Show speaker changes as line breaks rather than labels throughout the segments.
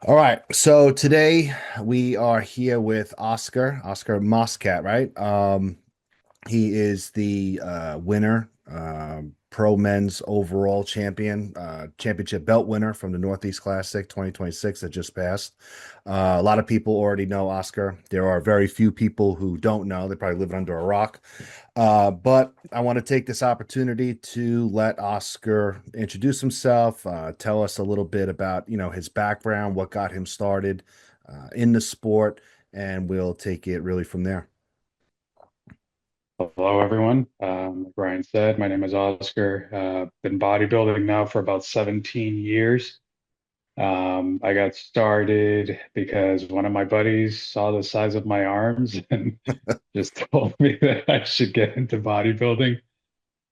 All right. So today we are here with Oscar Moscat, right? He is the winner, pro men's overall champion, championship belt winner from the Northeast Classic 2026 that just passed. A lot of people already know Oscar. There are very few people who don't know. They probably live under a rock. But I want to take this opportunity to let Oscar introduce himself, tell us a little bit about, his background, what got him started in the sport, and we'll take it really from there.
Hello, everyone. Like Ryan said, my name is Oscar. Been bodybuilding now for about 17 years. I got started because one of my buddies saw the size of my arms and just told me that I should get into bodybuilding.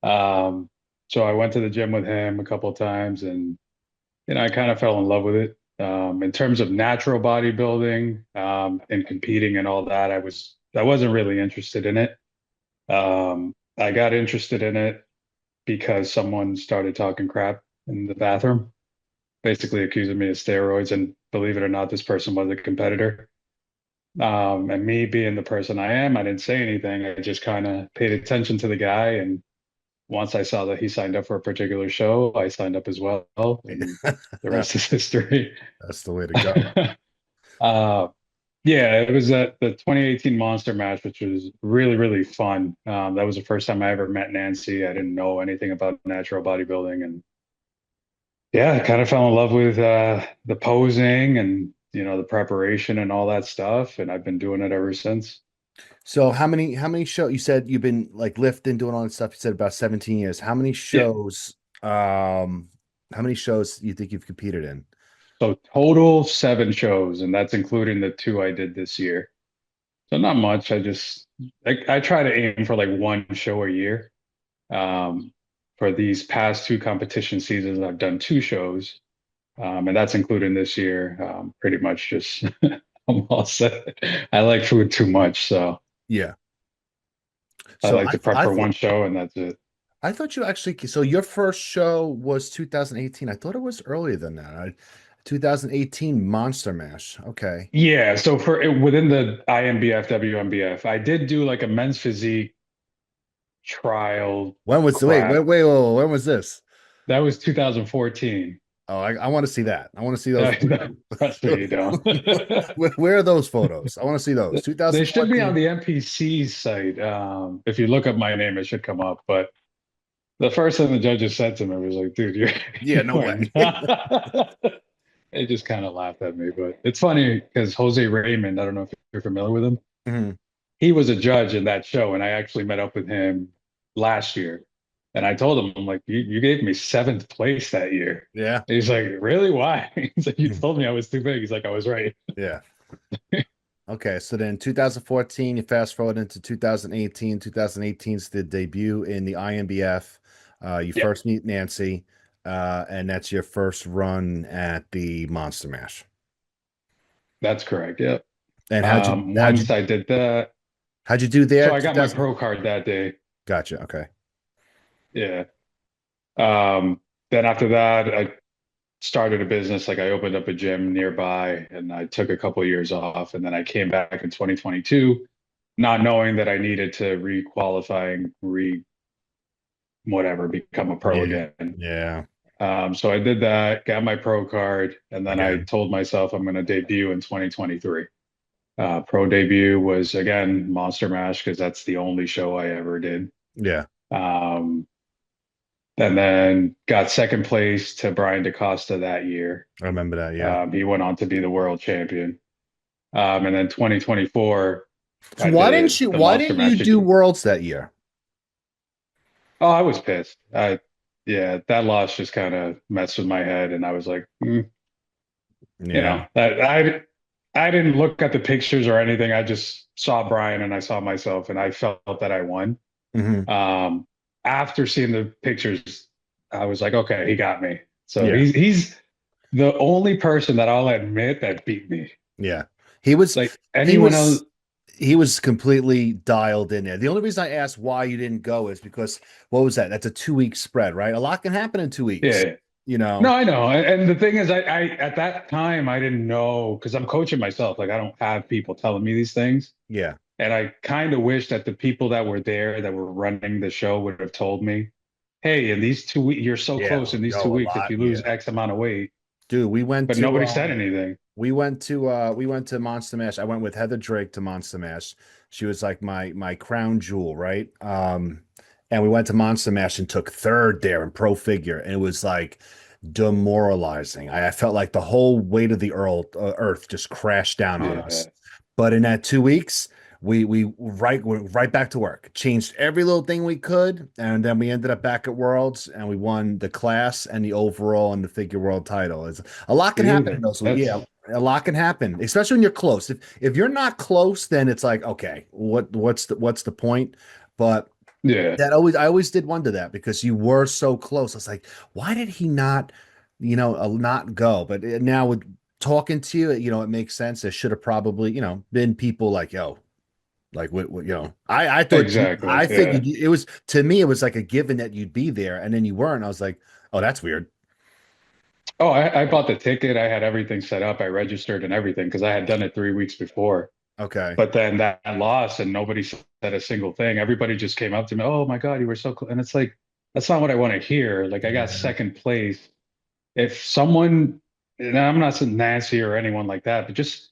Um, so I went to the gym with him a couple of times and I kind of fell in love with it. In terms of natural bodybuilding, and competing and all that, I wasn't really interested in it. I got interested in it because someone started talking crap in the bathroom, basically accusing me of steroids. And believe it or not, this person was a competitor. And me being the person I am, I didn't say anything. I just kind of paid attention to the guy. And once I saw that he signed up for a particular show, I signed up as well. And the rest is history.
That's the way to go.
Uh, Yeah, it was at the 2018 Monster Mash, which was really, really fun. That was the first time I ever met Nancy. I didn't know anything about natural bodybuilding, and yeah, I kind of fell in love with the posing and the preparation and all that stuff, and I've been doing it ever since.
So how many shows you said you've been like lifting, doing all that stuff? You said about 17 years.
Yeah,
How many shows you think you've competed in?
so total 7 shows, and that's including the 2 I did this year. So not much. I try to aim for like 1 show a year. Um, for these past 2 competition seasons, I've done 2 shows, and that's including this year. Pretty much just I'm all set. I like food too much, so
Yeah.
I
So
like to prep for 1 show, and that's it.
I thought you actually, so your first show was 2018. I thought it was earlier than that. 2018 Monster Mash. Okay.
Yeah, so within the INBF, WNBF, I did do like a men's physique trial
When was the wait, wait,
crap.
wait, wait, when was this?
That was 2014.
Oh, I want to see that. I want to see those.
Trust me, you don't.
Where are those photos? I want to see those.
They should be on
2014.
the NPC's site. If you look up my name, it should come up. But the first thing the judges said to me was like, "Dude,
Yeah,
you
no
are
way.
not." They just kind of laughed at me, but it's funny because Jose Raymond, I don't know if you're familiar with him.
Mhm.
He was a judge in that show, and I actually met up with him last year. And I told him, I'm like, you gave me 7th place that year.
Yeah.
And he's like, really? Why? He's like, you told me I was too big. He's like, I was right.
Yeah. Okay, so then 2014, you fast forward into 2018. 2018's the debut in the INBF. You
Yeah,
first meet Nancy, and that's your first run at the Monster Mash.
that's correct. Yeah.
And
Once I did that,
how'd you do there?
so I got my
2000.
pro card that day.
Gotcha. Okay.
Yeah. Um, then after that, I started a business. Like I opened up a gym nearby and I took a couple of years off. And then I came back in 2022, not knowing that I needed to re-qualify and whatever, become a pro
Yeah.
again.
Yeah.
So I did that, got my pro card, and then I
Again.
told myself I'm going to debut in 2023. Pro debut was again Monster Mash because that's the only show I ever did.
Yeah.
Um, and then got second place to Brian DaCosta that year.
I remember that. Yeah.
He went on to be the world champion. And then 2024,
So
I
why
did
didn't you
the
why
Monster
didn't you
Mash
do
again.
Worlds that year?
Oh, I was pissed. Yeah, that loss just kind of messed with my head, and I was like,
Yeah.
that I didn't look at the pictures or anything. I just saw Brian and I saw myself, and I felt that I won.
Hmm.
Um, After seeing the pictures, I was like, okay, he got me. So
Yeah.
he's the only person that I'll admit that beat me.
Yeah. He was
Like
he
anyone else,
was he was completely dialed in there. The only reason I asked why you didn't go is because what was that? That's a 2 week spread, right? A lot can happen in 2 weeks.
yeah,
you
No,
know.
I know. And the thing is, I at that time I didn't know because I'm coaching myself. Like I don't have people telling me these things.
Yeah.
And I kind of wish that the people that were there that were running the show would have told me, hey, in these 2 weeks, you're so
Yeah.
close in these
No,
two
a
weeks if
lot.
you lose
Yeah.
X amount of weight.
Dude,
But nobody said anything.
we went to Monster Mash. I went with Heather Drake to Monster Mash. She was like my crown jewel, right? And we went to Monster Mash and took third there in pro figure, and it was like demoralizing. I felt like the whole weight of the earth just crashed down on us.
Yeah.
But in that 2 weeks, went right back to work, changed every little thing we could, and then we ended up back at Worlds, and we won the class and the overall and the figure world title. It's a lot can
See,
happen in those weeks.
that's
Yeah, a lot can happen, especially when you're close. If you're not close, then it's like, okay, what's the point? But
yeah,
that I always did wonder that because you were so close. I was like, why did he not, not go? But now with talking to you, it makes sense. There should have probably, been people like, yo, like what, I thought
exactly.
I
Yeah.
figured it was to me, it was like a given that you'd be there, and then you weren't. I was like, oh, that's weird.
Oh, I bought the ticket. I had everything set up. I registered and everything because I had done it 3 weeks before.
Okay.
But then that loss and nobody said a single thing. Everybody just came up to me, oh my God, you were so close. And it's like, that's not what I want to hear. Like I got
Yeah.
second place. If someone, and I'm not saying Nancy or anyone like that, but just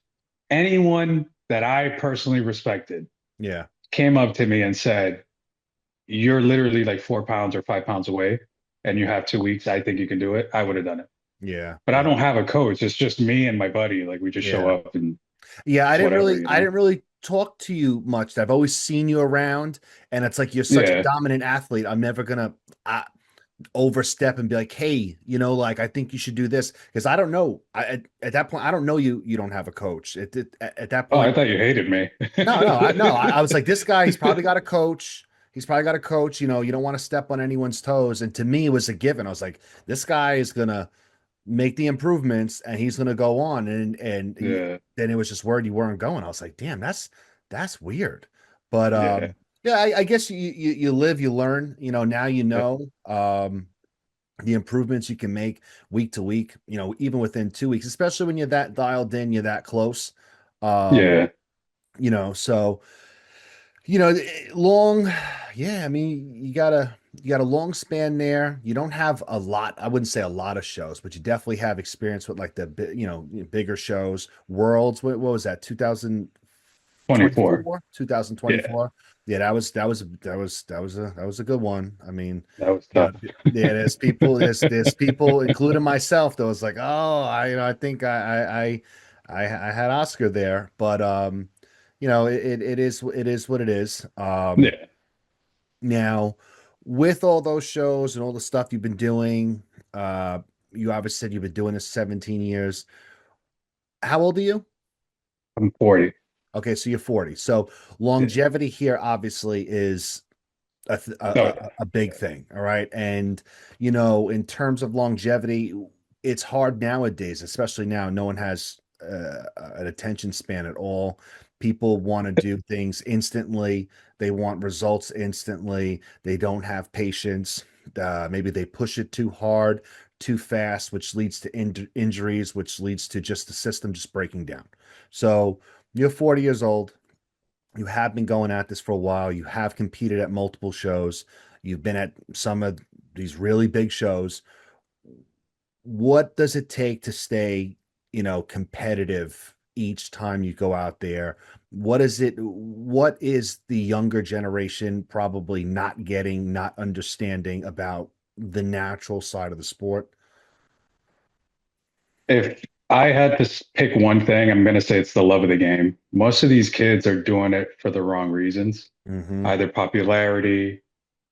anyone that I personally respected
Yeah.
came up to me and said, you're literally like 4 pounds or 5 pounds away and you have 2 weeks. I think you can do it. I would have done it.
Yeah.
But I
Yeah.
don't have a coach. It's just me and my buddy. Like we just show
Yeah.
up and
Yeah,
it's whatever, you
I
know?
didn't really talk to you much. I've always seen you around, and it's like you're such a
Yeah.
dominant athlete. I'm never gonna overstep and be like, hey, like I think you should do this because I don't know. At that point, I don't know you. You don't have a coach. At that
Oh, I
point,
thought you hated me.
I was like, this guy, he's probably got a coach. He's probably got a coach. You don't want to step on anyone's toes. And to me, it was a given. I was like, this guy is gonna make the improvements and he's going to go on
Yeah.
then it was just word you weren't going. I was like, damn, that's weird. But
Yeah.
yeah, I guess you live, you learn. Now the improvements you can make week to week, even within 2 weeks, especially when you're that dialed in, you're that close. um
Yeah.
so long. Yeah, I mean, you got a long span there. You don't have a lot. I wouldn't say a lot of shows, but you definitely have experience with like bigger shows. Worlds. What was that?
24.
2024,
Yeah.
2024. Yeah, that was a good one. I mean,
That was
you know,
tough.
yeah, there's people, including myself, that was like, oh, I think I had Oscar there, but it is what it is.
Yeah.
Now, with all those shows and all the stuff you've been doing, uh, you obviously said you've been doing this 17 years. How old are you?
I'm 40.
Okay, so you're 40. So
Yeah.
longevity here obviously is
Oh, yeah.
a big
Yeah.
thing. All right. And, in terms of longevity, it's hard nowadays, especially now. No one has an attention span at all. People want to do things instantly, they want results instantly, they don't have patience. Maybe they push it too hard, too fast, which leads to injuries, which leads to just the system just breaking down. So you're 40 years old. You have been going at this for a while. You have competed at multiple shows. You've been at some of these really big shows. What does it take to stay, competitive each time you go out there? What is the younger generation probably not getting, not understanding about the natural side of the sport?
If I had to pick one thing, I'm going to say it's the love of the game. Most of these kids are doing it for the wrong reasons,
Hmm.
either popularity,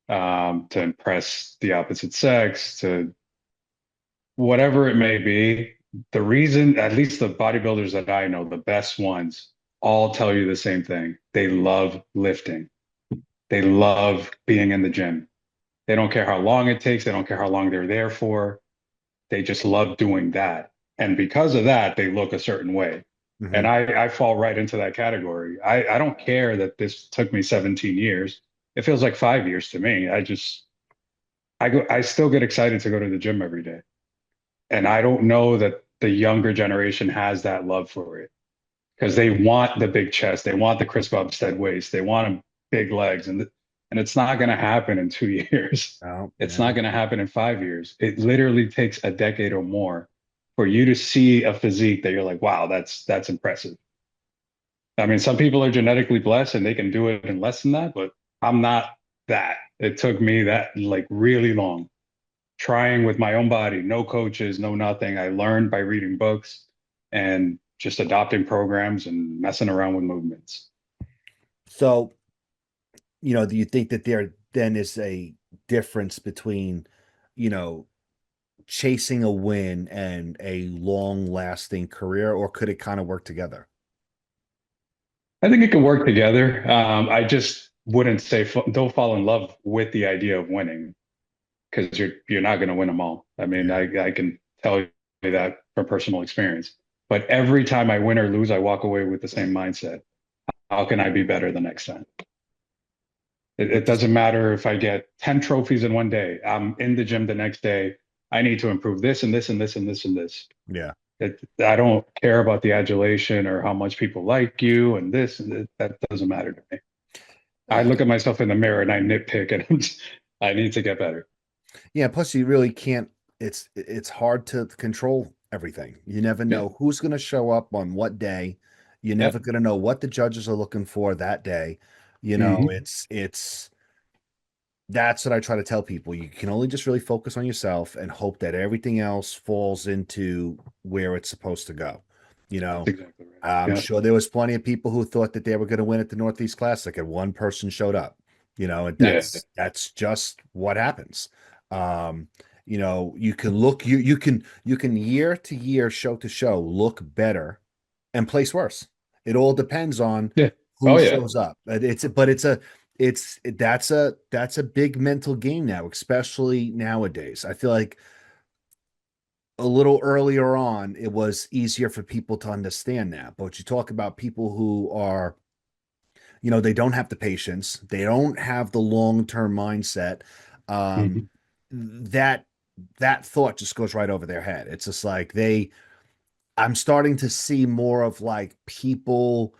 to impress the opposite sex, to whatever it may be. The reason, at least the bodybuilders that I know, the best ones, all tell you the same thing. They love lifting. They love being in the gym. They don't care how long it takes. They don't care how long they're there for. They just love doing that. And because of that, they look a certain way. And
Hmm.
I fall right into that category. I don't care that this took me 17 years. It feels like 5 years to me. I still get excited to go to the gym every day. And I don't know that the younger generation has that love for it because they want the big chest, they want the Chris Bumstead waist, they want big legs, and it's not going to happen in 2 years.
Oh,
It's
yeah.
not going to happen in 5 years. It literally takes a decade or more for you to see a physique that you're like, wow, that's impressive. I mean, some people are genetically blessed and they can do it in less than that, but I'm not that. It took me that like really long trying with my own body, no coaches, no nothing. I learned by reading books and just adopting programs and messing around with movements.
So, do you think that there then is a difference between, you know, chasing a win and a long-lasting career, or could it kind of work together?
I think it can work together. I just wouldn't say don't fall in love with the idea of winning because you're not going to win them all. I mean,
Yeah.
I can tell you that from personal experience. But every time I win or lose, I walk away with the same mindset. How can I be better the next time? It
Which is,
doesn't matter if I get 10 trophies in one day. I'm in the gym the next day. I need to improve this and this and this and this and this.
yeah.
I don't care about the adulation or how much people like you and this and that doesn't matter to me. I
Uh,
look at myself in the mirror and I nitpick and I need to get better.
yeah, plus you really can't it's hard to control everything. You never
Yeah.
know who's going to show up on what day. You're
Yeah.
never going to know what the judges are looking for that day.
Hmm.
It's that's what I try to tell people. You can only just really focus on yourself and hope that everything else falls into where it's supposed to go. You
That's
know,
exactly right.
I'm
Yeah.
sure there was plenty of people who thought that they were going to win at the Northeast Classic, and one person showed up. And
Yeah.
that's just what happens. Um, you can look you can year to year, show to show, look better and place worse. It all depends on
Yeah.
who
Oh yeah.
shows up. But that's a big mental game now, especially nowadays. I feel like a little earlier on, it was easier for people to understand that. But you talk about people who are, they don't have the patience, they don't have the long-term mindset. Um,
Hmm.
that that thought just goes right over their head. It's just like I'm starting to see more of like people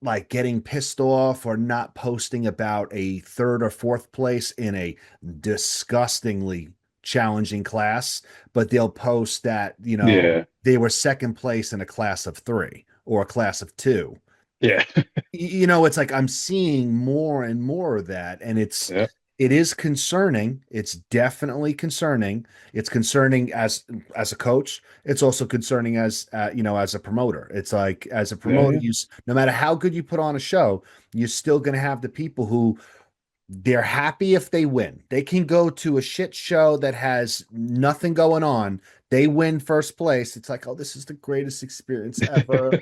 like getting pissed off or not posting about a third or fourth place in a disgustingly challenging class, but they'll post that,
Yeah.
they were second place in a class of three or a class of two.
Yeah.
It's like I'm seeing more and more of that, and
Yeah.
it is concerning. It's definitely concerning. It's concerning as a coach. It's also concerning as a promoter. It's like as a
Yeah.
promoter,
Yeah.
no matter how good you put on a show, you're still going to have the people who they're happy if they win. They can go to a shit show that has nothing going on. They win first place. It's like, oh, this is the greatest experience ever.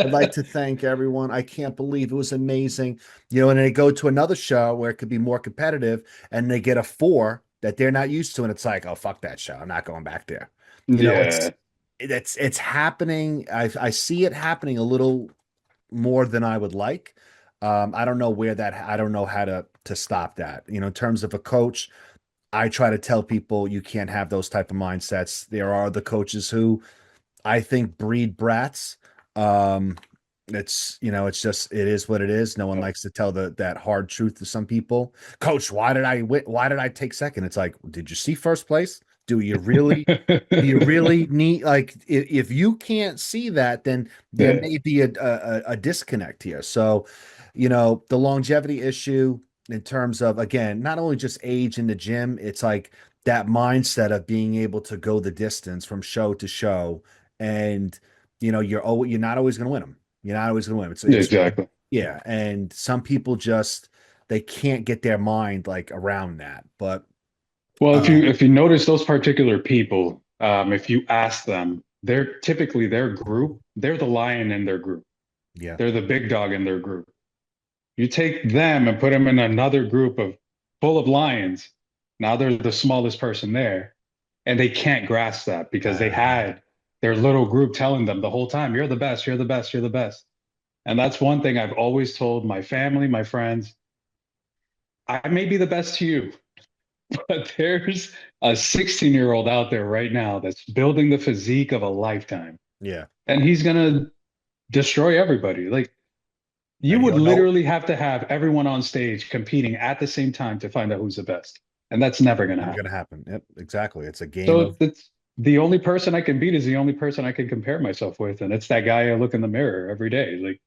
I'd like to thank everyone. I can't believe it was amazing. And they go to another show where it could be more competitive and they get a four that they're not used to. And it's like, oh, fuck that show. I'm not going back there.
Yeah.
It's happening. I see it happening a little more than I would like. I don't know I don't know how to stop that. In terms of a coach, I try to tell people you can't have those type of mindsets. There are the coaches who I think breed brats. Um, it's just it is what it is. No one
Oh.
likes to tell that hard truth to some people. Coach, why did I win? Why did I take second? It's like, did you see first place? Do you really? Do you really need like if you can't see that, then there
Yeah.
may be a disconnect here. So, the longevity issue in terms of again, not only just age in the gym, it's like that mindset of being able to go the distance from show to show and you're not always going to win them. You're not always going to win 'em.
Yeah,
It's
exactly.
yeah, and some people just they can't get their mind like around that. But
Well,
uh
if you notice those particular people, if you ask them, they're typically their group, they're the lion in their group.
yeah,
They're the big dog in their group. You take them and put them in another group of full of lions. Now they're the smallest person there, and they can't grasp that because they
uh,
had their little group telling them the whole time, "You're the best, you're the best, you're the best." And that's one thing I've always told my family, my friends, I may be the best to you, But there's a 16-year-old out there right now that's building the physique of a lifetime,
Yeah.
and he's gonna destroy everybody. Like you
And you
would
don't know.
literally have to have everyone on stage competing at the same time to find out who's the best. And that's never gonna
Never
happen.
gonna happen. Yep, exactly. It's a game
So
of
it's the only person I can beat is the only person I can compare myself with. And it's that guy I look in the mirror every day. Like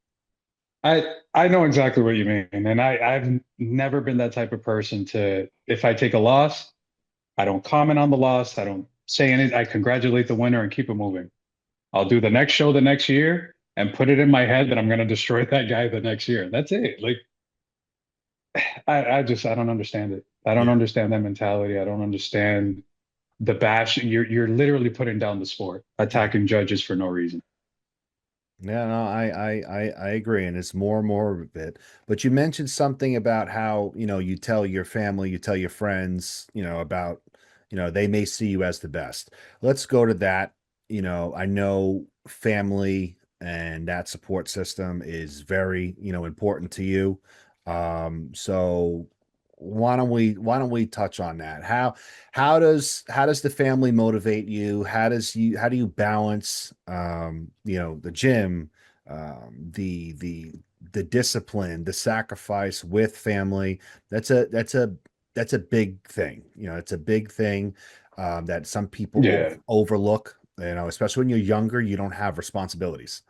I know exactly what you mean. And I've never been that type of person to, if I take a loss, I don't comment on the loss. I don't say anything. I congratulate the winner and keep it moving. I'll do the next show the next year and put it in my head that I'm going to destroy that guy the next year. That's it. Like I don't understand it. I don't
yeah.
understand that mentality. I don't understand the bash. You're literally putting down the sport,
Yeah.
attacking judges for no reason.
Yeah, no, I agree, and it's more and more of it. But you mentioned something about how, you tell your family, you tell your friends, about, they may see you as the best. Let's go to that. I know family and that support system is very, important to you. So why don't we touch on that? How does the family motivate you? How do you balance the gym, the discipline, the sacrifice with family? That's a big thing. It's a big thing that some people
Yeah,
overlook. Especially when you're younger, you don't have responsibilities.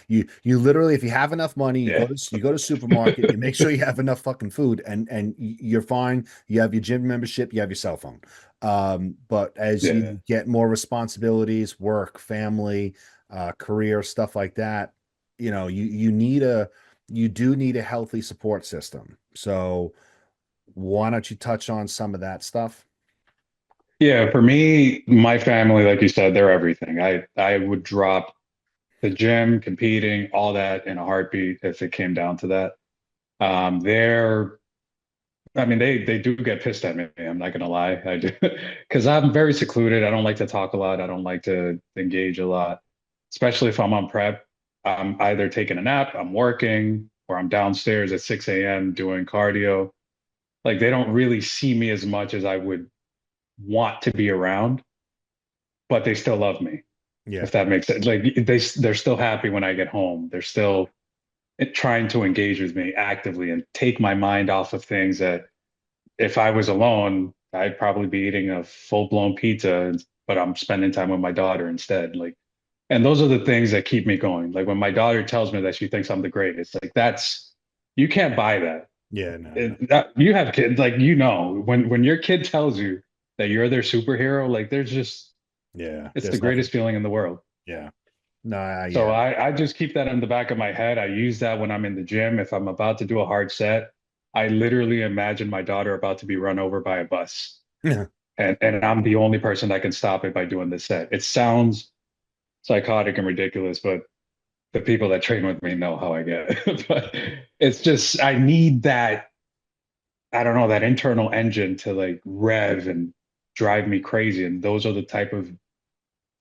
You literally, if you have enough money, you go
yeah,
to you go to supermarket, you make sure you have enough fucking food, and you're fine. You have your gym membership, you have your cell phone. But as
yeah.
you get more responsibilities, work, family, career, stuff like that, you do need a healthy support system. So why don't you touch on some of that stuff?
Yeah, for me, my family, like you said, they're everything. I would drop the gym, competing, all that in a heartbeat if it came down to that. They're I mean, they do get pissed at me. I'm not gonna lie, I do, because I'm very secluded. I don't like to talk a lot. I don't like to engage a lot, especially if I'm on prep. I'm either taking a nap, I'm working, or I'm downstairs at 6 a.m. doing cardio. Like they don't really see me as much as I would want to be around, but they still love me,
Yeah,
if that makes sense. Like they're still happy when I get home. They're still trying to engage with me actively and take my mind off of things that if I was alone, I'd probably be eating a full-blown pizza, but I'm spending time with my daughter instead. Like, and those are the things that keep me going. Like when my daughter tells me that she thinks I'm the greatest, like that's you can't buy that.
yeah, no,
You have kids, like when your kid tells you that you're their superhero, like there's just
yeah.
it's the
There's nothing.
greatest feeling in the world.
Yeah, no,
So
yeah,
I just keep that in the back of my head. I use that when I'm in the gym. If I'm about to do a hard set, I literally imagine my daughter about to be run over by a bus. And I'm the only person that can stop it by doing this set. It sounds psychotic and ridiculous, but the people that train with me know how I get. But it's just I need that, I don't know, that internal engine to like rev and drive me crazy. And those are the type of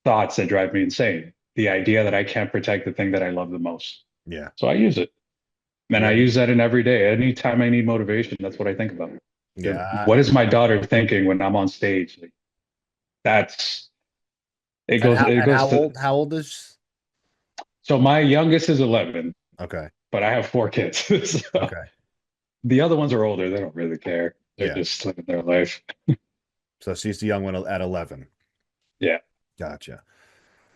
thoughts that drive me insane. The idea that I can't protect the thing that I love the most.
yeah,
So I use it. And I
yeah,
use that in every day. Anytime I need motivation, that's what I think about.
yeah.
What is my daughter thinking when I'm on stage? Like, that's it
And
goes
how
it
and
goes
how
to
old how old is?
so my youngest is 11,
Okay,
but I have four kids. So
okay,
the other ones are older. They don't really care. They're
yeah.
just living their life.
So she's the young one at 11.
Yeah,
Gotcha.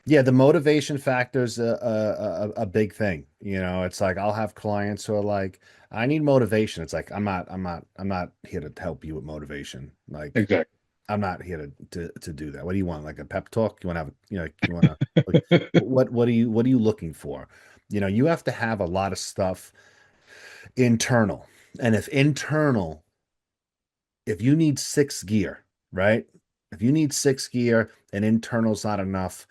Yeah, the motivation factor is a big thing. It's like I'll have clients who are like, I need motivation. It's like I'm not here to help you with motivation. Like
exactly.
I'm not here to do that. What do you want? Like a pep talk? You want to have, you want to like what are you looking for? You have to have a lot of stuff internal. And if you need six gear, right? If you need six gear and internal's not enough,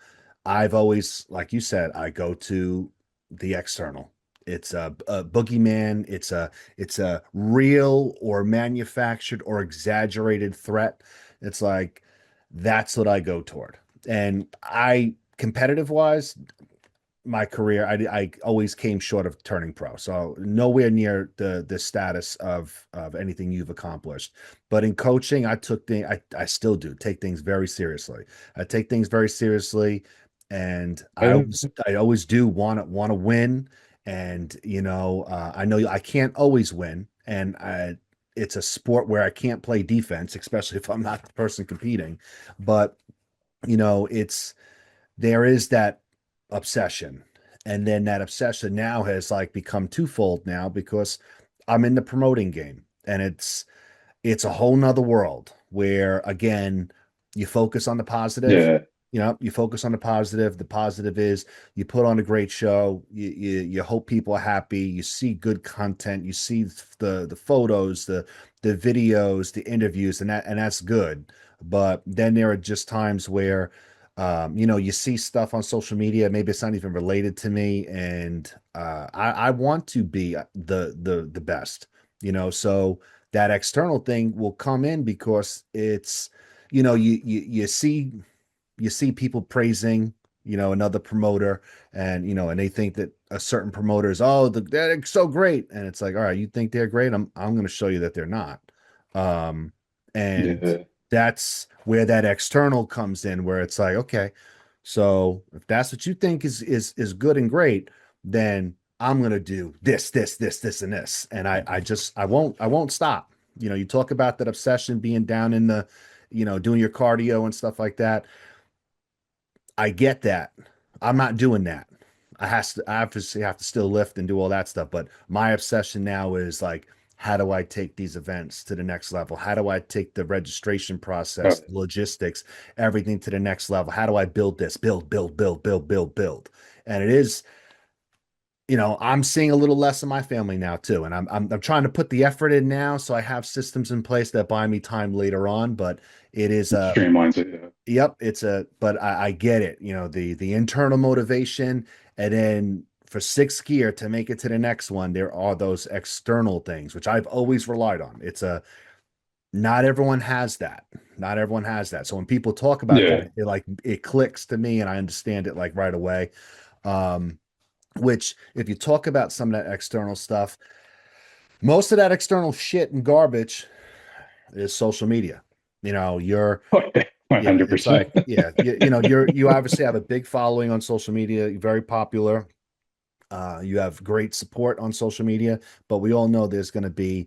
I've always, like you said, I go to the external. It's a boogeyman. It's a real or manufactured or exaggerated threat. It's like that's what I go toward. And competitive wise, my career, I always came short of turning pro. So nowhere near the status of anything you've accomplished. But in coaching, I still do take things very seriously. I take things very seriously, and I always do want to win. And I know I can't always win, and it's a sport where I can't play defense, especially if I'm not the person competing. But it's there is that obsession. And then that obsession now has like become twofold now because I'm in the promoting game, and it's a whole nother world where again you focus on the positive.
Yeah,
You focus on the positive. The positive is you put on a great show. You hope people are happy. You see good content. You see the photos, the videos, the interviews, and that's good. But then there are just times where you see stuff on social media. Maybe it's not even related to me, and I want to be the best. So that external thing will come in because it's you see people praising another promoter, and they think that a certain promoter is, oh, they're so great, and it's like, all right, you think they're great, I'm going to show you that they're not. And
yeah,
that's where that external comes in, where it's like, okay, so if that's what you think is good and great, then I'm going to do this and this, and I won't stop. You talk about that obsession, being down in the doing your cardio and stuff like that. I get that. I'm not doing that. I obviously have to still lift and do all that stuff, but my obsession now is like, how do I take these events to the next level? How do I take the registration process,
oh,
logistics, everything to the next level? How do I build this? Build. And it is, I'm seeing a little less of my family now too, and I'm trying to put the effort in now, so I have systems in place that buy me time later on. But it is
streamlines it. Yeah.
yep, but I get it. The internal motivation, and then for sixth gear to make it to the next one, there are those external things, which I've always relied on. Not everyone has that. Not everyone has that. So when people talk about that,
Yeah.
it clicks to me, and I understand it like right away. Um, which if you talk about some of that external stuff, most of that external shit and garbage is social media. You're Yeah, it's
100%.
like, yeah, you obviously have a big following on social media, you're very popular. You have great support on social media, but we all know there's going to be,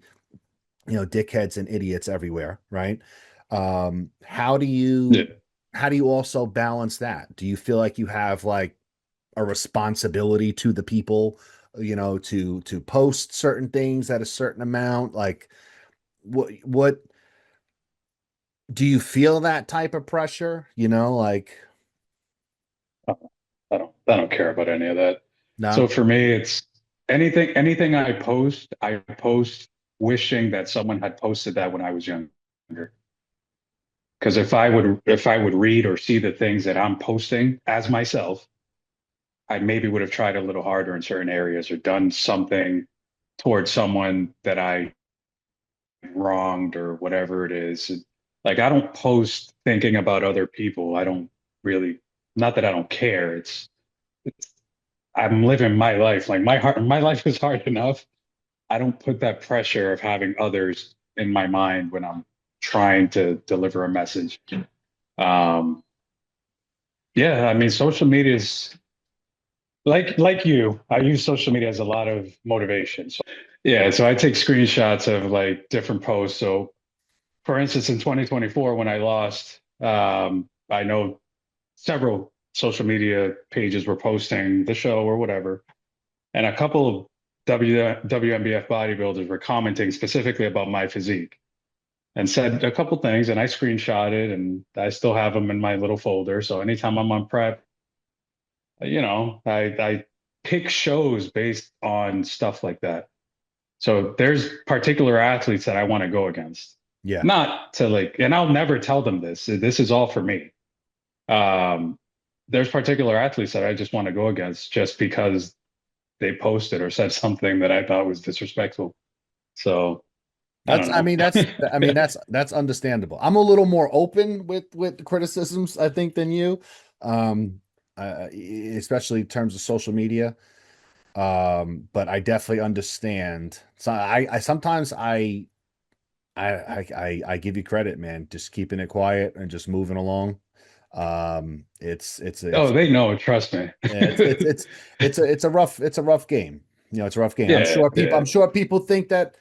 dickheads and idiots everywhere, right? Um, how do
Yeah.
you how do you also balance that? Do you feel like you have like a responsibility to the people, to post certain things at a certain amount? Like, what do you feel that type of pressure? Like,
I don't care about any of that. So
no.
for me, it's anything I post wishing that someone had posted that when I was younger. Because if I would read or see the things that I'm posting as myself, I maybe would have tried a little harder in certain areas or done something towards someone that I wronged or whatever it is. Like I don't post thinking about other people. I don't really, not that I don't care. It's I'm living my life. Like my life is hard enough. I don't put that pressure of having others in my mind when I'm trying to deliver a message. Um, yeah, I mean, social media is like you. I use social media as a lot of motivation. So yeah, so I take screenshots of like different posts. So for instance, in 2024, when I lost, I know several social media pages were posting the show or whatever. And a couple of WNBF bodybuilders were commenting specifically about my physique and said a couple things, and I screenshotted and I still have them in my little folder. So anytime I'm on prep, I pick shows based on stuff like that. So there's particular athletes that I want to go against.
Yeah.
Not to like, and I'll never tell them this. This is all for me. Um, there's particular athletes that I just want to go against just because they posted or said something that I thought was disrespectful. So I
That's,
don't
I
know.
mean, that's understandable. I'm a little more open with criticisms, I think, than you. Um, especially in terms of social media. But I definitely understand. So I sometimes I give you credit, man. Just keeping it quiet and just moving along. It's
Oh, they know, trust me.
yeah, it's a rough game. You know, it's a rough game.
Yeah,
I'm
yeah,
sure people think that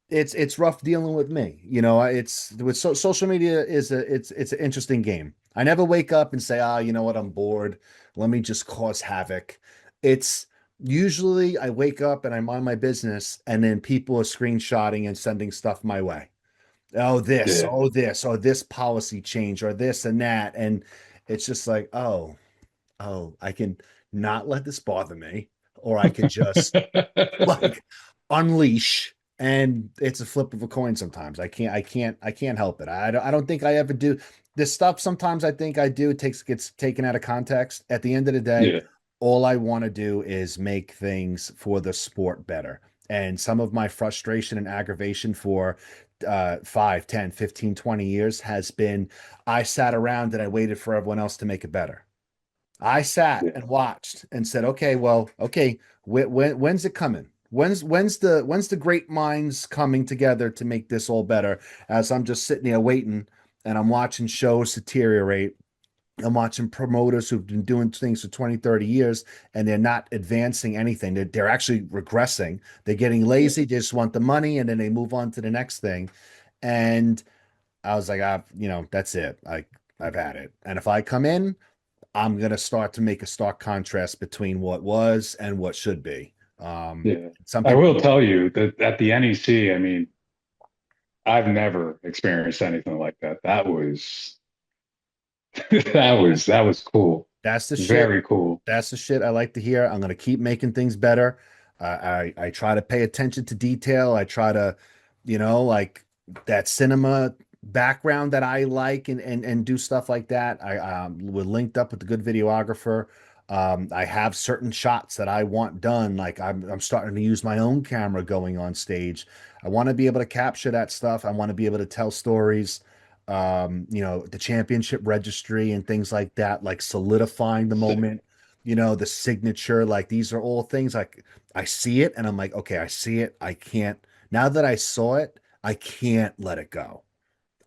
it's rough dealing with me. You know, it's with social media is it's an interesting game. I never wake up and say, ah, you know what, I'm bored. Let me just cause havoc. It's usually I wake up and I'm on my business, and then people are screenshotting and sending stuff my way.
yeah.
Oh, this policy change, or this and that. And it's just like, oh, I can not let this bother me, or I can just like unleash, and it's a flip of a coin sometimes. I can't help it. I don't think I ever do this stuff. Sometimes I think I do. It gets taken out of context. At the end of the day,
Yeah,
all I want to do is make things for the sport better. And some of my frustration and aggravation for 5, 10, 15, 20 years has been I sat around and I waited for everyone else to make it better. I sat
yeah,
and watched and said, okay, well, okay, when's it coming? When's the great minds coming together to make this all better? As I'm just sitting there waiting, and I'm watching shows deteriorate. I'm watching promoters who've been doing things for 20, 30 years, and they're not advancing anything. They're actually regressing. They're getting
yeah,
lazy. They just want the money, and then they move on to the next thing. And I was like, that's it. I've had it. And if I come in, I'm going to start to make a stark contrast between what was and what should be.
yeah.
Some
I
people,
will tell you that at the NEC, I mean, I've never experienced anything like that. That was that was cool.
that's the shit.
Very cool.
That's the shit I like to hear. I'm going to keep making things better. I try to pay attention to detail. I try to, like that cinema background that I like, and do stuff like that. We're linked up with a good videographer. I have certain shots that I want done. Like I'm starting to use my own camera going on stage. I want to be able to capture that stuff. I want to be able to tell stories. The championship registry and things like that, like solidifying the
Sick.
moment, the signature. Like these are all things like I see it and I'm like, okay, I see it. I can't, now that I saw it, I can't let it go.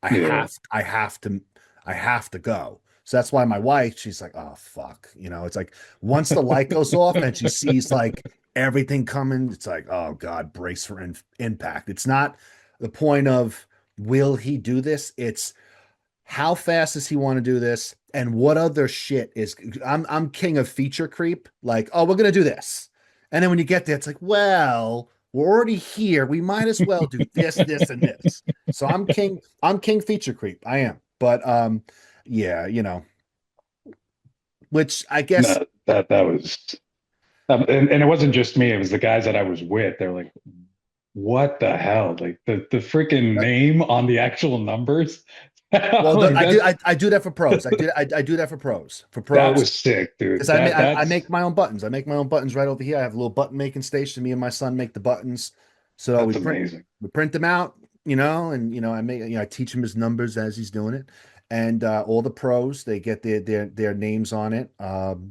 I
Yeah,
have, I have to, I have to go. So that's why my wife, she's like, oh fuck. It's like once the light goes off and she sees like everything coming, it's like, oh God, brace for impact. It's not the point of will he do this? It's how fast does he want to do this? And what other shit is I'm king of feature creep. Like, oh, we're gonna do this. And then when you get there, it's like, well, we're already here. We might as well do this, this, and this. So I'm king feature creep. I am. But yeah, which I guess
no, that was, and it wasn't just me. It was the guys that I was with. They're like, "What the hell?" Like the freaking name on the actual numbers.
well,
Like
I do that for pros. I do that for pros. For
that
pros,
was sick, dude.
because I
That's
make my own buttons. I make my own buttons right over here. I have a little button making station. Me and my son make the buttons. So
that's amazing.
we print them out, and I teach him his numbers as he's doing it. And all the pros, they get their names on it.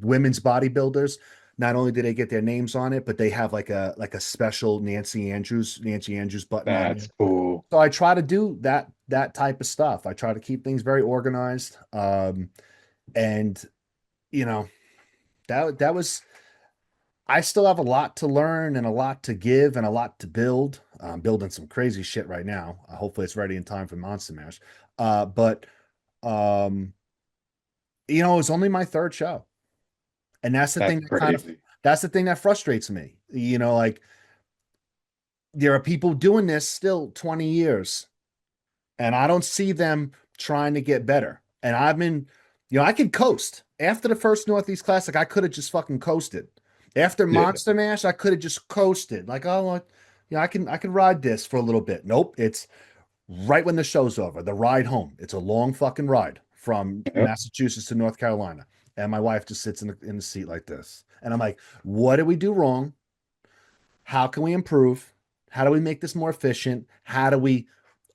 Women's bodybuilders, not only do they get their names on it, but they have like a special Nancy Andrews button on
That's
there.
cool.
So I try to do that type of stuff. I try to keep things very organized. And you know, that was I still have a lot to learn and a lot to give and a lot to build. I'm building some crazy shit right now. Hopefully it's ready in time for Monster Mash. But um, it's only my third show. And
That's crazy.
that's the thing that frustrates me. Like there are people doing this still 20 years, and I don't see them trying to get better. And I've been, I can coast. After the first Northeast Classic, I could have just fucking coasted. After
Yeah.
Monster Mash, I could have just coasted. Like, oh, well, I can ride this for a little bit. Nope, it's right when the show's over, the ride home. It's a long fucking ride from
Yep.
Massachusetts to North Carolina. And my wife just sits in the seat like this. And I'm like, what did we do wrong? How can we improve? How do we make this more efficient? How do we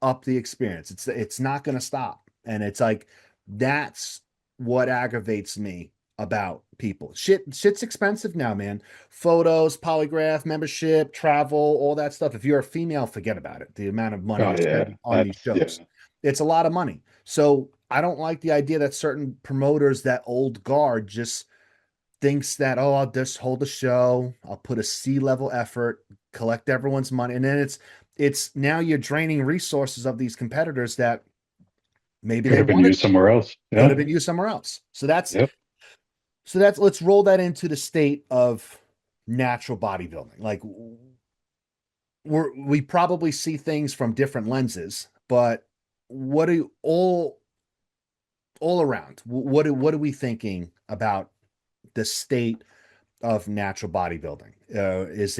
up the experience? It's not going to stop. And it's like that's what aggravates me. about people. Shit's expensive now, man. Photos, polygraph, membership, travel, all that stuff. If you're a female, forget about it. The amount of money
Oh
you're
yeah,
spending on these
that's yeah.
shows. It's a lot of money. So I don't like the idea that certain promoters, that old guard, just thinks that, oh, I'll just hold a show, I'll put a C-level effort, collect everyone's money, and then it's now you're draining resources of these competitors that maybe
Could
they
have been
wanted
used somewhere else.
could
Yeah.
have been used somewhere else.
Yep.
So that's let's roll that into the state of natural bodybuilding. Like we probably see things from different lenses, but what do all around, what are we thinking about the state of natural bodybuilding? Is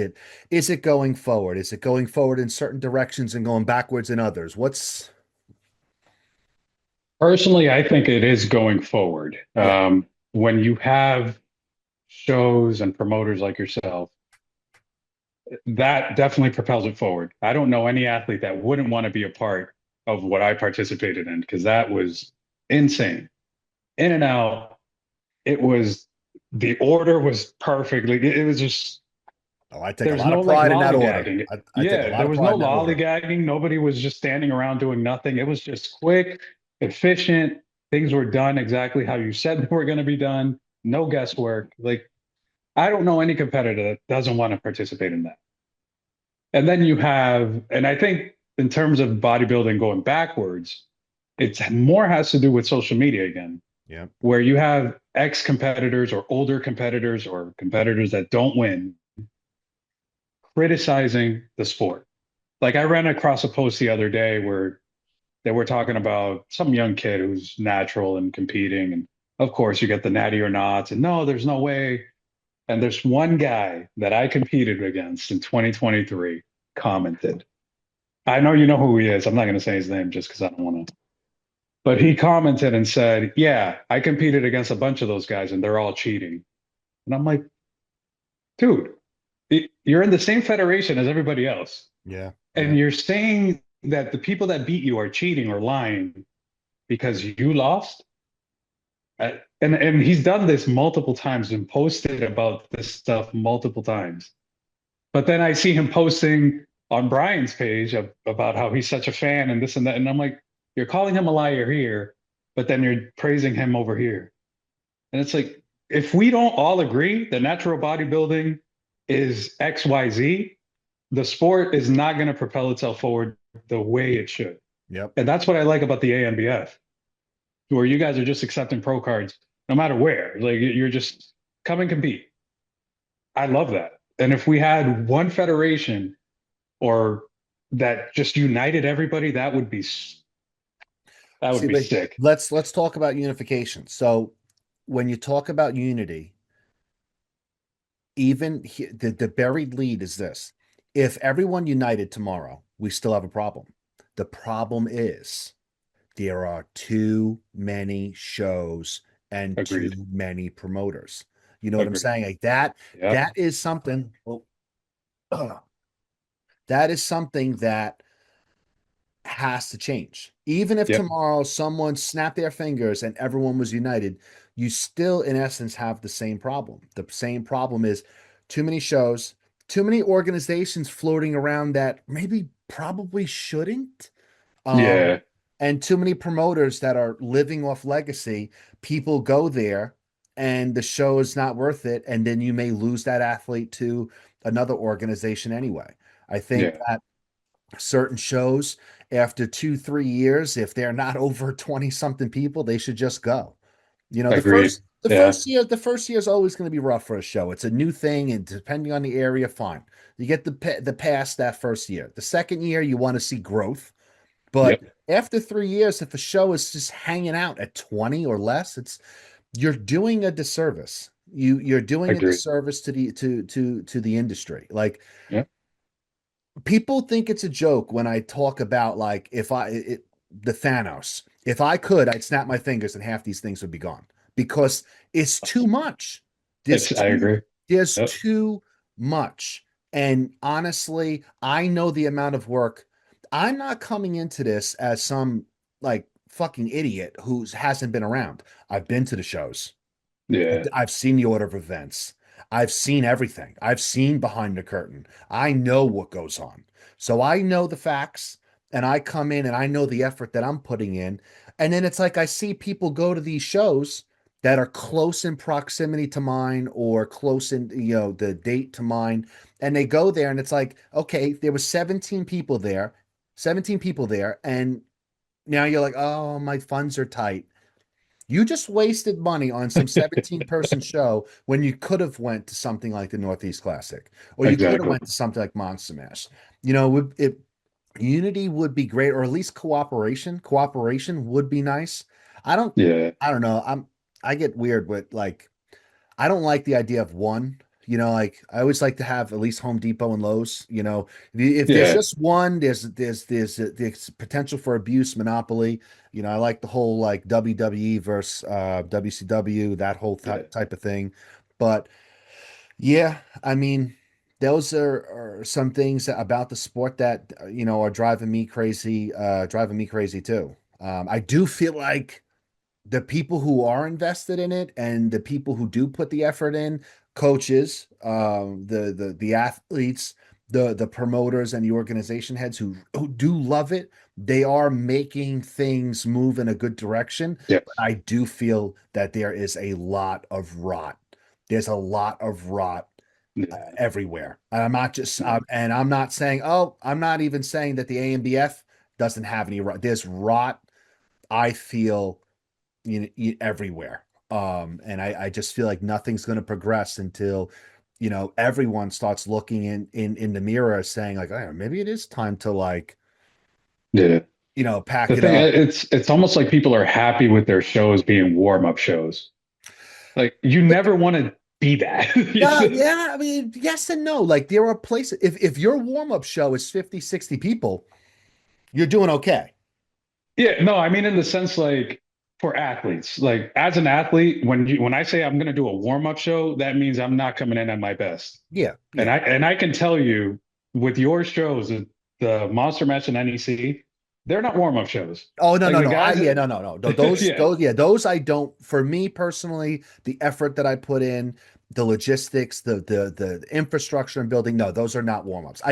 it going forward? Is it going forward in certain directions and going backwards in others? What's
Personally, I think it is going forward.
Yeah,
When you have shows and promoters like yourself, that definitely propels it forward. I don't know any athlete that wouldn't want to be a part of what I participated in because that was insane. In and out, it was the order was perfect. Like it was just
oh, I take a
there's
lot
no
of
like
pride in that order.
lollygagging.
I take a
Yeah,
lot
there
of
was no
pride in that order.
lollygagging. Nobody was just standing around doing nothing. It was just quick, efficient. Things were done exactly how you said they were going to be done. No guesswork. Like I don't know any competitor that doesn't want to participate in that. And then you have, and I think in terms of bodybuilding going backwards, it's more has to do with social media again,
Yeah.
where you have ex competitors or older competitors or competitors that don't win criticizing the sport. Like I ran across a post the other day where they were talking about some young kid who's natural and competing. And of course, you get the natty or nots, and no, there's no way. And there's one guy that I competed against in 2023 commented. I know you know who he is. I'm not going to say his name just because I don't want to. But he commented and said, yeah, I competed against a bunch of those guys and they're all cheating. And I'm like, dude, you're in the same federation as everybody else.
Yeah. Yeah.
And you're saying that the people that beat you are cheating or lying because you lost. And he's done this multiple times and posted about this stuff multiple times. But then I see him posting on Brian's page about how he's such a fan and this and that. And I'm like, you're calling him a liar here, but then you're praising him over here. And it's like, if we don't all agree that natural bodybuilding is XYZ, the sport is not going to propel itself forward the way it should.
Yep.
And that's what I like about the ANBF, where you guys are just accepting pro cards no matter where. Like you're just come and compete. I love that. And if we had one federation or that just united everybody, that would
See,
be sick.
let's talk about unification. So when you talk about unity, the buried lead is this: if everyone united tomorrow, we still have a problem. The problem is there are too many shows and too
Agreed.
many promoters. You know what I'm
Agreed.
saying? Like that,
Yep.
that is something. Well, that is something that has to change. Even if
Yep.
tomorrow someone snapped their fingers and everyone was united, you still, in essence, have the same problem. The same problem is too many shows, too many organizations floating around that maybe probably shouldn't. Um,
Yeah.
and too many promoters that are living off legacy. People go there and the show is not worth it. And then you may lose that athlete to another organization anyway. I think
Yeah.
that certain shows after 2 3 years, if they're not over 20 something people, they should just go. You know, the
Agreed.
first the
Yeah.
first year the first year is always going to be rough for a show. It's a new thing, and depending on the area, fine, you get the pass that first year. The second year you want to see growth, but
Yep.
after 3 years, if a show is just hanging out at 20 or less, it's you're doing a disservice. You're doing a
Agreed.
disservice to the industry. Like,
Yep.
people think it's a joke when I talk about, like, the Thanos. If I could, I'd snap my fingers and half these things would be gone because it's too much. There's
I
too
agree.
there's
Yep.
too much. And honestly, I know the amount of work. I'm not coming into this as some like fucking idiot who hasn't been around. I've been to the shows.
Yeah.
I've seen the order of events. I've seen everything. I've seen behind the curtain. I know what goes on. So I know the facts and I come in and I know the effort that I'm putting in. And then it's like I see people go to these shows that are close in proximity to mine or close in, the date to mine. And they go there and it's like, okay, there was 17 people there. And now you're like, oh, my funds are tight. You just wasted money on some 17-person show when you could have went to something like the Northeast Classic, or you could have
Exactly.
went to something like Monster Mash. Unity would be great, or at least cooperation. Cooperation would be nice. I don't,
Yeah.
I don't know. I get weird with like I don't like the idea of one. Like I always like to have at least Home Depot and Lowe's. If there's
Yeah.
just one, there's potential for abuse, monopoly. I like the whole like WWE versus WCW, that whole
Yeah.
type of thing. But yeah, I mean, those are some things about the sport that are driving me crazy too. I do feel like the people who are invested in it and the people who do put the effort in, coaches, the athletes, the promoters and the organization heads who do love it, they are making things move in a good direction. But
Yes.
I do feel that there is a lot of rot. There's a lot of rot
Yeah.
everywhere. And I'm not just
Yeah.
and I'm not saying, oh, I'm not even saying that the ANBF doesn't have any rot. There's rot, I feel, everywhere. And I just feel like nothing's going to progress until, everyone starts looking in the mirror saying like, oh, maybe it is time to like,
Yeah.
pack
The
it
thing,
up.
it's almost like people are happy with their shows being warm-up shows. Like you
But
never want to be that.
yeah, yeah, I mean, yes and no. Like there are places if your warm-up show is 50, 60 people, you're doing okay.
Yeah, no, I mean in the sense like for athletes, like as an athlete, when I say I'm going to do a warm-up show, that means I'm not coming in at my best.
Yeah,
And
yeah.
I can tell you with your shows, the Monster Match and NEC, they're not warm-up shows.
Oh no,
Like
no,
the
no.
guys
Yeah,
that,
no, no, no. Those,
yeah,
those, yeah, those I don't. For me personally, the effort that I put in, the logistics, the infrastructure and building, no, those are not warm-ups.
yeah,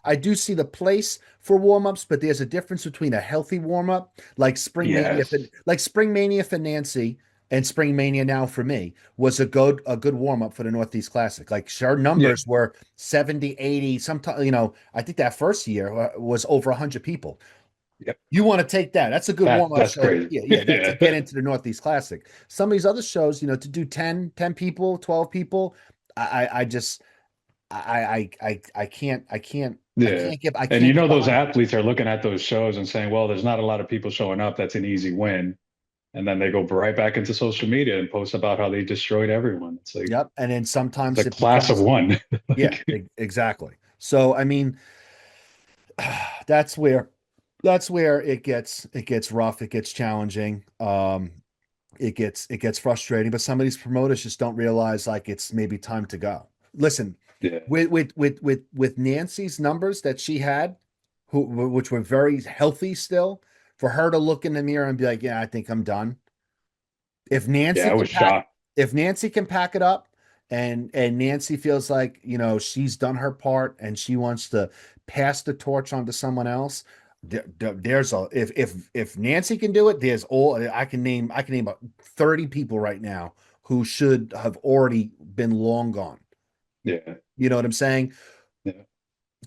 I do see the place for warm-ups, but there's a difference between a healthy warm-up, like
yes,
Spring Mania for Nancy and Spring Mania now for me was a good warm-up for the Northeast Classic. Like our
yeah,
numbers were 70, 80, sometimes, I think that first year was over 100 people.
yep.
You want to take that. That's a good warm-up
That's
show.
crazy.
Yeah, yeah, that to
Yeah,
get into the Northeast Classic. Some of these other shows, to do 10 people, 12 people, I just
yeah.
I
And you
can't get
know those
behind it.
athletes are looking at those shows and saying, "Well, there's not a lot of people showing up. That's an easy win." And then they go right back into social media and post about how they destroyed everyone.
Yep. And then
It's
sometimes
a
it
class of
becomes,
one.
yeah,
Like,
exactly. So I mean, that's where it gets rough, it gets challenging. It gets frustrating, but some of these promoters just don't realize like it's maybe time to go. Listen,
yeah,
with Nancy's numbers that she had, which were very healthy still, for her to look in the mirror and be like, "Yeah, I think I'm done." If
yeah,
Nancy
I
can
was
pack,
shocked.
if Nancy can pack it up, and Nancy feels like she's done her part and she wants to pass the torch on to someone else. There's a if Nancy can do it, there's all I can name about 30 people right now who should have already been long gone.
Yeah,
You know what I'm saying?
yeah,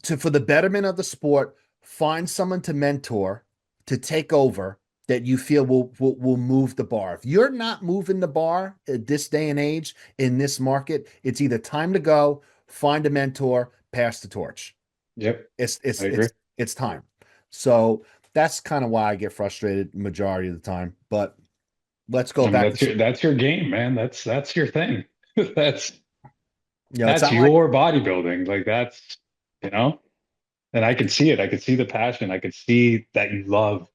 For the betterment of the sport, find someone to mentor, to take over, that you feel will move the bar. If you're not moving the bar at this day and age in this market, it's either time to go, find a mentor, pass the torch.
yep,
It's
I
it's
agree.
it's it's time. So that's kind of why I get frustrated majority of the time. But let's go
I mean,
back to
that's your game, man. That's your thing. That's
it's
that's
not like
your bodybuilding. Like that's you know, and I can see it. I can see the passion. I can see that you love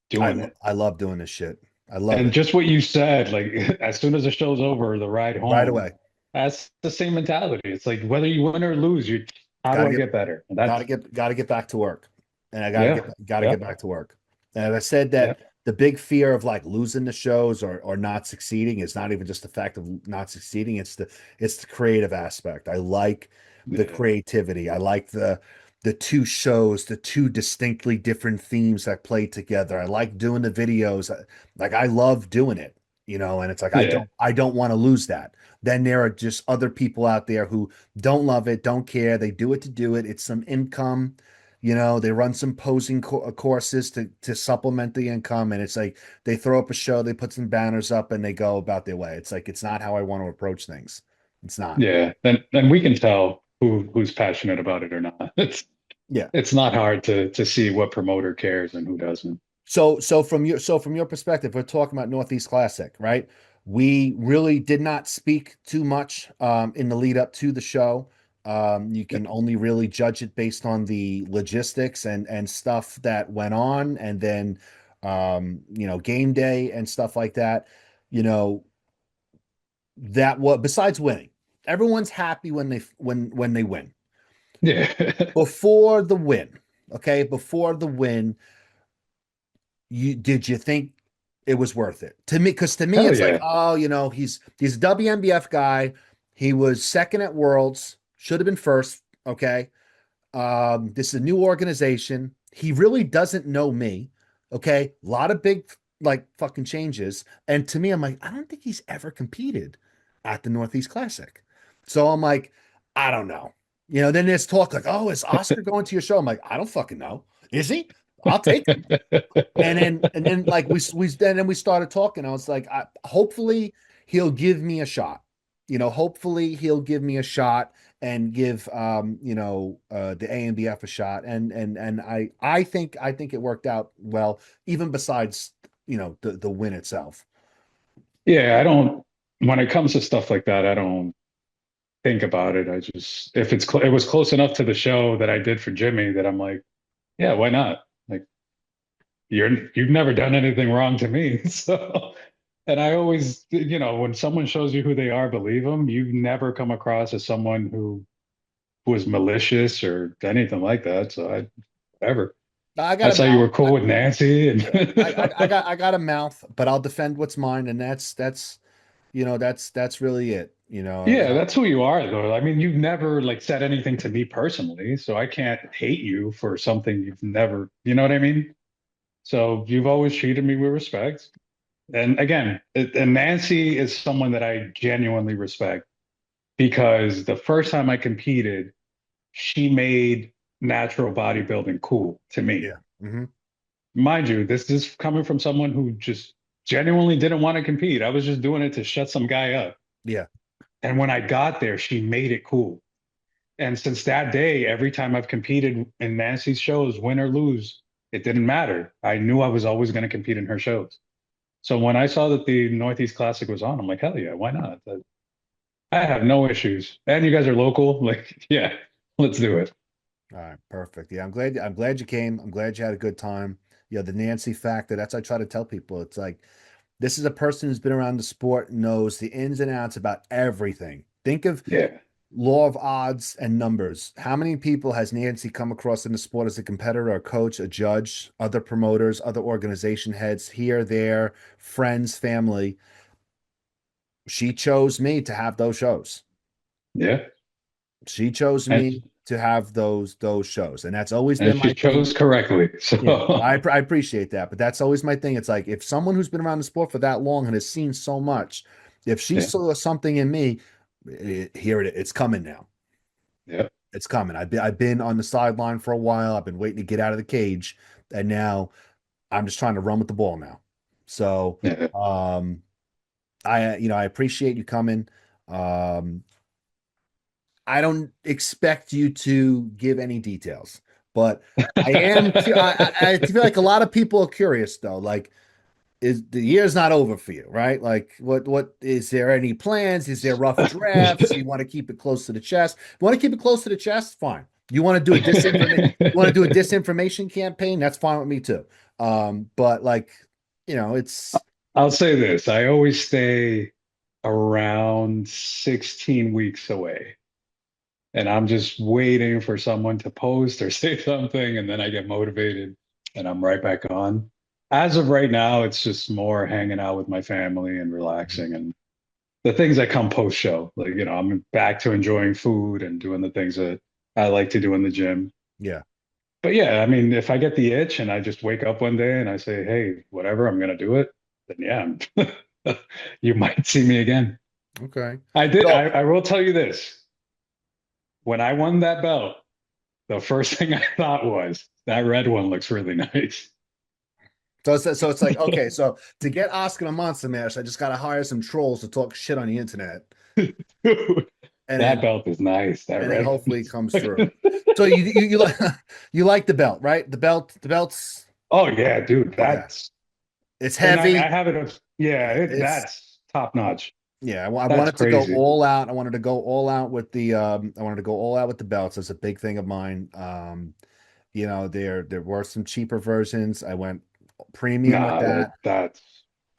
doing it.
I love doing this shit. I love
And
it
just what you said, like as soon as the show's over, the ride
right
home,
away.
that's the same mentality. It's like whether you win or lose, you how
Got
do
to
I
get
get better? And
got to
that's
get got to get back to work, and I got to
yeah,
get
yeah,
back to work. And I said
yeah,
the big fear of like losing the shows or not succeeding is not even just the fact of not succeeding. It's the creative aspect. I like the
Yeah.
creativity. I like the two shows, the two distinctly different themes that play together. I like doing the videos. Like I love doing it, and it's like
Yeah.
I don't want to lose that. Then there are just other people out there who don't love it, don't care. They do it to do it. It's some income. They run some posing courses to supplement the income, and it's like they throw up a show, they put some banners up, and they go about their way. It's like it's not how I want to approach things. It's not.
Yeah. And we can tell who's passionate about it or not.
Yeah.
It's not hard to see what promoter cares and who doesn't.
So from your perspective, we're talking about Northeast Classic, right? We really did not speak too much in the lead up to the show. You
Yeah.
can only really judge it based on the logistics and stuff that went on, and then game day and stuff like that. You know, that what besides winning, everyone's happy when they win.
Yeah.
Before the win, okay, before the win, did you think it was worth it? To me, because to me
Hell
it's like,
yeah.
oh, he's a WNBF guy. He was second at Worlds, should have been first. Okay. This is a new organization. He really doesn't know me. Okay. A lot of big like fucking changes. And to me, I'm like, I don't think he's ever competed at the Northeast Classic. So I'm like, I don't know. Then there's talk like, oh, is Oscar going to your show? I'm like, I don't fucking know. Is he? I'll take him. And then like then we started talking. I was like, hopefully he'll give me a shot. Hopefully he'll give me a shot and give the ANBF a shot. And I think it worked out well, even besides the win itself.
Yeah, I don't, when it comes to stuff like that, I don't think about it. I just, if it was close enough to the show that I did for Jimmy that I'm like, yeah, why not? Like, you've never done anything wrong to me. So, and I always, when someone shows you who they are, believe them. You've never come across as someone who was malicious or anything like that. So whatever.
I
I
got a
saw you
mouth.
were cool with Nancy
Yeah, I
and
got a mouth, but I'll defend what's mine, and that's really it.
yeah, that's who you are though. I mean, you've never like said anything to me personally, so I can't hate you for something you've never, you know what I mean? So you've always treated me with respect. And again, and Nancy is someone that I genuinely respect because the first time I competed, she made natural bodybuilding cool to me.
Yeah. Hmm.
Mind you, this is coming from someone who just genuinely didn't want to compete. I was just doing it to shut some guy up.
Yeah.
And when I got there, she made it cool. And since that day, every time I've competed in Nancy's shows, win or lose, it didn't matter. I knew I was always going to compete in her shows. So when I saw that the Northeast Classic was on, I'm like, hell yeah, why not? I have no issues. And you guys are local. Like, yeah, let's do it.
All right, perfect. Yeah, I'm glad you came. I'm glad you had a good time. The Nancy factor, that's I try to tell people. It's like this is a person who's been around the sport, knows the ins and outs about everything. Think of
Yeah.
law of odds and numbers. How many people has Nancy come across in the sport as a competitor, a coach, a judge, other promoters, other organization heads, here, there, friends, family? She chose me to have those shows.
Yeah.
She chose
And
me to have those shows, and that's always
and
been
she
my thing.
chose correctly.
Yeah,
So
I appreciate that, but that's always my thing. It's like if someone who's been around the sport for that long and has seen so much, if she
yeah.
saw something in me, here it is. It's coming now.
Yeah.
It's coming. I've been on the sideline for a while. I've been waiting to get out of the cage, and now I'm just trying to run with the ball now. So,
Yeah.
I appreciate you coming. Um, I don't expect you to give any details, but I am. I feel like a lot of people are curious though. Like, is the year's not over for you, right? Like, what is there any plans? Is there rough drafts? You want to keep it close to the chest? You want to keep it close to the chest? Fine. You want to do a disinformation? You want to do a disinformation campaign? That's fine with me too. But like, it's
I'll say this. I always stay around 16 weeks away. And I'm just waiting for someone to post or say something, and then I get motivated and I'm right back on. as of right now, it's just more hanging out with my family and
Mhm.
relaxing and the things that come post show. Like, I'm back to enjoying food and doing the things that I like to do in the gym.
Yeah.
But yeah, I mean, if I get the itch and I just wake up one day and I say, hey, whatever, I'm gonna do it, then yeah, you might see me again.
Okay.
I did.
So,
I will tell you this. When I won that belt, the first thing I thought was that red one looks really nice.
so it's like, okay, so to get Oscar a Monster Mash, I just got to hire some trolls to talk shit on the internet,
Dude,
and
that
then
belt is nice. That
and then
red
hopefully it comes through.
one.
So you like you like the belt, right? The belt's
Oh yeah, dude,
okay.
that's
It's
and I
heavy.
have it. Yeah,
It's
that's top notch.
yeah. I
That's
wanted to go
crazy.
all out. I wanted to go all out with the. I wanted to go all out with the belts. That's a big thing of mine. There were some cheaper versions. I went premium with
Nah,
that,
that's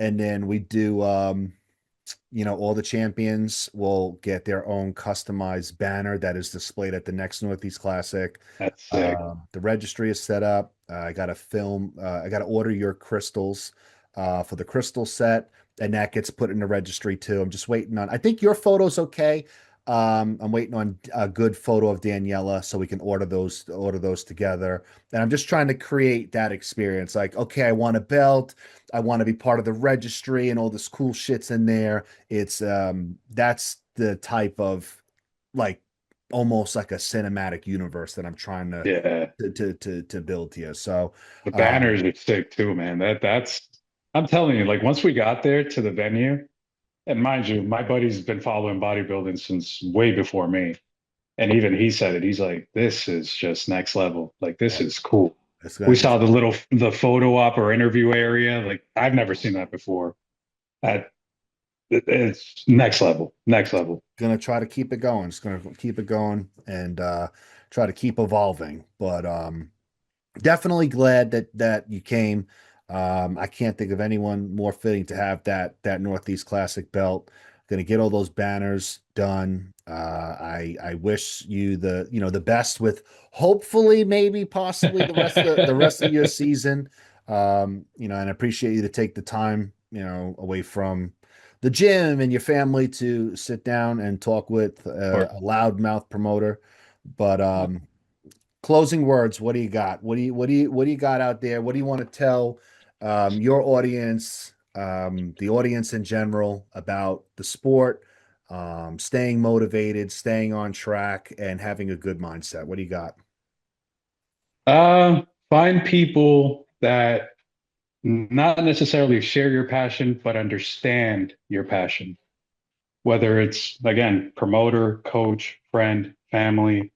and then we do. All the champions will get their own customized banner that is displayed at the next Northeast Classic.
that's sick.
The registry is set up. I got to order your crystals for the crystal set, and that gets put in the registry too. I'm just waiting on, I think your photo's okay. I'm waiting on a good photo of Daniela so we can order those together. And I'm just trying to create that experience. Like, okay, I want a belt. I want to be part of the registry and all this cool shit's in there. It's That's the type of like almost like a cinematic universe that I'm trying to
Yeah,
build here. So
the
um
banners are sick too, man. That's I'm telling you, like once we got there to the venue, and mind you, my buddy's been following bodybuilding since way before me. And even he said it. He's like, this is just next level. Like this
yeah,
is cool.
it's
We
gonna
saw
it's
the photo op or interview area. Like I've never seen that before. That it's next level, next level.
gonna try to keep it going. It's gonna keep it going and try to keep evolving. But definitely glad that you came. I can't think of anyone more fitting to have that Northeast Classic belt. Gonna get all those banners done. I wish you the best with hopefully maybe possibly the rest of your season. And I appreciate you to take the time away from the gym and your family to sit down and talk with
Or
a loudmouth promoter. But closing words, what do you got? What do you got out there? What do you want to tell your audience, the audience in general, about the sport, staying motivated, staying on track, and having a good mindset? What do you got?
find people that not necessarily share your passion, but understand your passion. Whether it's again, promoter, coach, friend, family,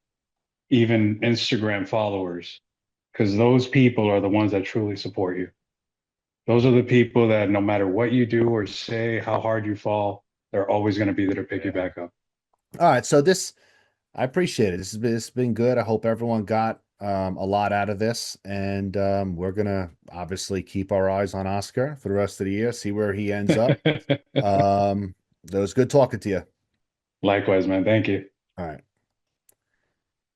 even Instagram followers, because those people are the ones that truly support you. Those are the people that no matter what you do or say, how hard you fall, they're always going to be there to pick you
Yeah.
back up.
All right, so I appreciate it. It's been good. I hope everyone got a lot out of this, and we're gonna obviously keep our eyes on Oscar for the rest of the year, see where he ends up. That was good talking to you.
Likewise, man. Thank you.
All right.